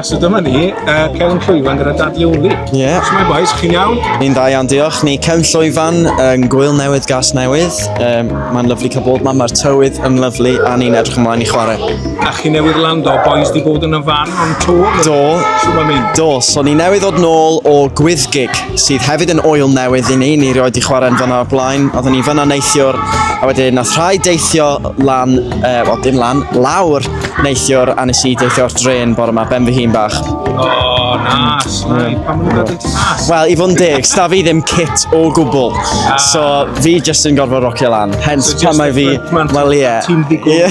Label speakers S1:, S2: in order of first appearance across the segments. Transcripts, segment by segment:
S1: so dyma ni, cefn llwyfan gyda Dadleoli.
S2: Ie.
S1: So mae boes, chi'n iawn?
S2: Ni'n dda iawn, diolch. Ni cefn llwyfan, Gŵyl Newydd, gas newydd. Mae'n lyflu cael bod yma, mae'r tywydd yn lyflu a ni'n edrych ymlaen i chwarae.
S1: A chi newydd lando, boes di bod yn y fan o'n tŵr?
S2: Do.
S1: So mae'n mynd?
S2: Do, so ni newydd ddod nôl o gwyddgig sydd hefyd yn oil newydd i ni. Ni rioed i chwarae'n fyna o blaen. Oedden ni fyna neithiwr a wedyn nath rhai deithio lan, wel dim lan, lawr neithiwr a nes i deithio o'r dren bore yma, ben fy hun bach.
S1: O, nas. Pam maen nhw'n gadw ti nas?
S2: Wel, i fod yn deg, sta fi ddim kit o gwbl. So fi just yn gorfod rocio lan. Hence pan mae fi, wel ie.
S1: Ti'n ddigwyd.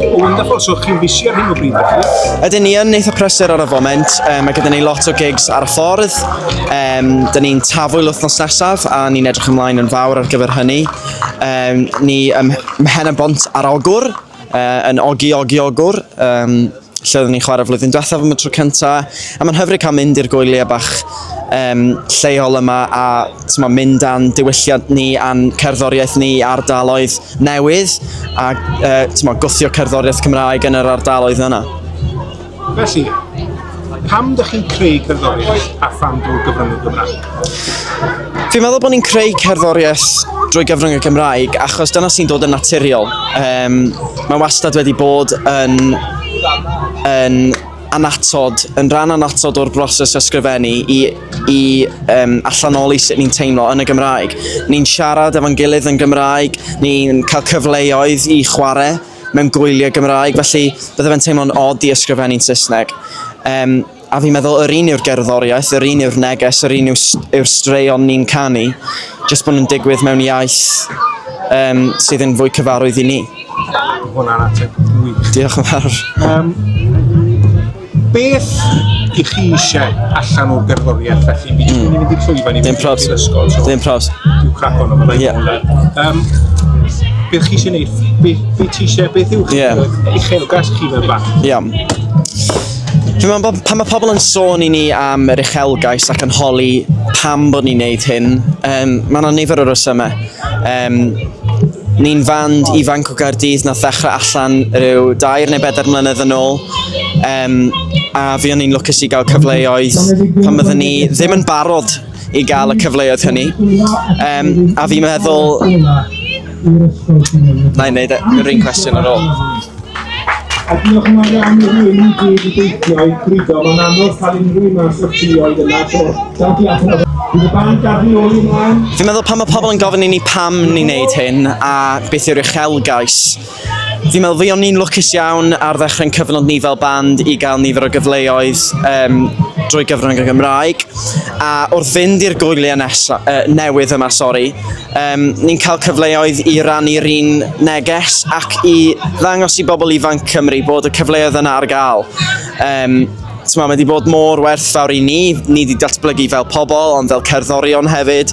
S1: O, wonderful. So chi'n bisi ar hyn o bryd felly?
S2: Ydyn ni yn eitha prysur ar y foment. Mae gyda ni lot o gigs ar y ffordd. Dyn ni'n tafwyl wythnos nesaf a ni'n edrych ymlaen yn fawr ar gyfer hynny. Ni mhen y bont ar ogwr, yn ogi ogwr. Lle oedden ni'n chwarae flwyddyn diwethaf am y tro cyntaf. A mae'n hyfryd cael mynd i'r gwyliau bach lleol yma a mynd a'n diwylliant ni, a'n cerddoriaeth ni, ardaloedd newydd a gwthio cerddoriaeth Cymraeg yn yr ardaloedd yna.
S1: Felly, pam ydych chi'n creu cerddoriaeth a pham drwy gyfrwng y Gymraeg?
S2: Fi'n meddwl bod ni'n creu cerddoriaeth drwy gyfrwng y Gymraeg achos dyna sy'n dod yn naturiol. Mae wastad wedi bod yn anatod, yn rhan anatod o'r broses ysgrifennu i allanoli sut ni'n teimlo yn y Gymraeg. Ni'n siarad efo'n gilydd yn Gymraeg, ni'n cael cyfleoedd i chwarae mewn gwyliau Gymraeg, felly bydde fe'n teimlo'n od i ysgrifennu'n Saesneg. A fi'n meddwl yr un yw'r gerddoriaeth, yr un yw'r neges, yr un yw'r straeon ni'n canu, jyst bod nhw'n digwydd mewn iaith sydd yn fwy cyfarwydd i ni.
S1: Hwna'n ateb wych.
S2: Diolch yn fawr.
S1: Beth i chi eisiau allan o'r gerddoriaeth felly? Fi jyst mynd i'r llwyfan i fynd i'r ysgol.
S2: Dim probs.
S1: Dwi'n crac o'n o'n beth chi eisiau gwneud? Beth ti eisiau? Beth yw chi uchelgas chi fel bach?
S2: Iawn. Fi'n meddwl pan mae pobl yn sôn i ni am yr uchelgais ac yn holi pam bod ni'n neud hyn, mae yna nifer o resymau. Ni'n fand ifanc o Gaerdydd na ddechrau allan rhyw 2 neu 4 mlynedd yn ôl. A fi o'n i'n lwcus i gael cyfleoedd pan byddwn ni ddim yn barod i gael y cyfleoedd hynny. A fi'n meddwl... Na i wneud yr un cwestiwn ar ôl.
S1: A diolch yn fawr am rhywun i gyd i deithio i gludo. Mae'n anodd cael unrhyw un o'r syrtioedd yna. So, dawn ti allan o bydd y band Dadleoli ymlaen. Fi'n
S2: meddwl pan mae pobl yn gofyn i ni pam ni'n neud hyn a beth yw'r uchelgais. Fi'n meddwl fi o'n ni'n lwcus iawn ar ddechrau'n cyfnod ni fel band i gael nifer o gyfleoedd drwy gyfrwng y Gymraeg. A wrth fynd i'r gwyliau newydd yma, ni'n cael cyfleoedd i rannu'r un neges ac i ddangos i bobl ifanc Cymru bod y cyfleoedd yna ar gael. Mae wedi bod mor werthfawr i ni wedi datblygu fel pobl, ond fel cerddorion hefyd.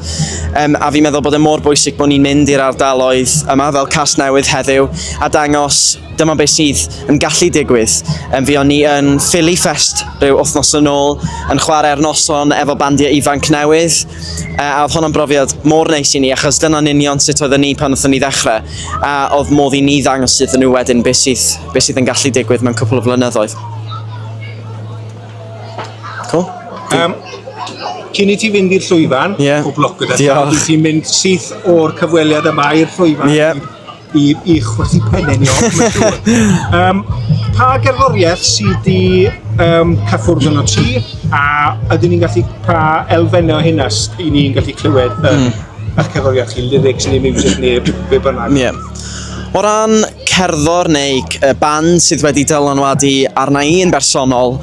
S2: A fi'n meddwl bod e mor bwysig bod ni'n mynd i'r ardaloedd yma fel Cas Newydd heddiw a dangos dyma beth sydd yn gallu digwydd. Fi o'n ni yn Philly Fest rhyw wythnos yn ôl, yn chwarae'r noson efo bandiau ifanc newydd. A oedd hwnna'n brofiad mor neis i ni, achos dyna'n union sut oedden ni pan oedden ni ddechrau. A oedd modd i ni ddangos iddyn nhw wedyn beth sydd yn gallu digwydd mewn cwpl o flynyddoedd. Cool.
S1: Cyn i ti fynd i'r llwyfan, o bloc gyda ti'n mynd syth o'r cyfweliad yma i'r llwyfan i chwythu pennau ni off. Pa gerddoriaeth sydd wedi cyffwrdd yn o ti a ydyn ni'n gallu pa elfennau o hynna i ni'n gallu clywed yr cerddoriaeth chi, lyrics neu music neu be bynnag?
S2: O ran cerddor neu band sydd wedi dylanwadu arna i'n bersonol,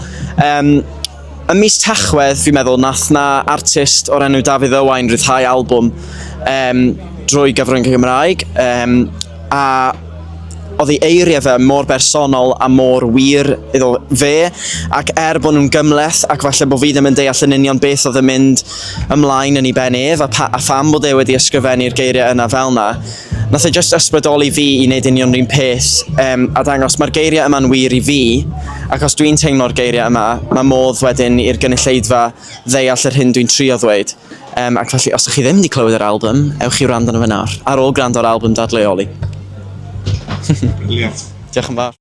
S2: ym mis Tachwedd, fi'n meddwl, nath na artist o'r enw Dafydd Owain ryddhau albwm drwy gyfrwng y Gymraeg. A oedd ei eiriau fe mor bersonol a mor wir iddo fe, ac bod nhw'n gymleth ac falle bod fi ddim yn deall yn union beth oedd yn mynd ymlaen yn ei ben ef a pham bod e wedi ysgrifennu'r geiriau yna fel yna. Nath e just ysbrydoli fi i wneud union rhywun peth a dangos mae'r geiriau yma'n wir i fi, ac os dwi'n teimlo'r geiriau yma, mae modd wedyn i'r gynulleidfa ddeall yr hyn dwi'n trio ddweud. Ac felly, os ydych chi ddim wedi clywed yr album, ewch i wrando nhw fe nawr, ar ôl gwrando'r album Dadleoli.
S1: Brilliant.
S2: Diolch yn fawr.